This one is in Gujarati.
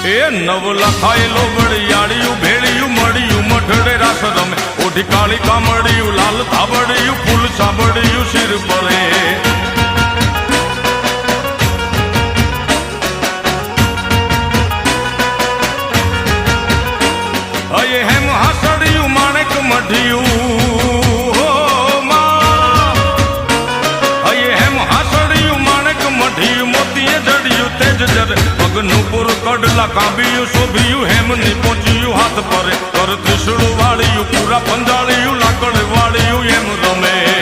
એ નવ લખાયેલો વળિયાળિયું ભેળિયું મળ્યું મઢડે રાસ રમે ઓઢી કાળી કામડિયું લાલ થાબડિયું ફૂલ સાબડિયું શિર પરે અયે હેમ હાસડિયું માણેક મઢિયું પગનું પૂર કડલા કાંબિયું શોભિયું હેમની પહોંચ્યું હાથ પરે કર ત્રિશુળ વાળિયું પૂરા પંજાળિયું લાકડ વાળિયું એમ રમે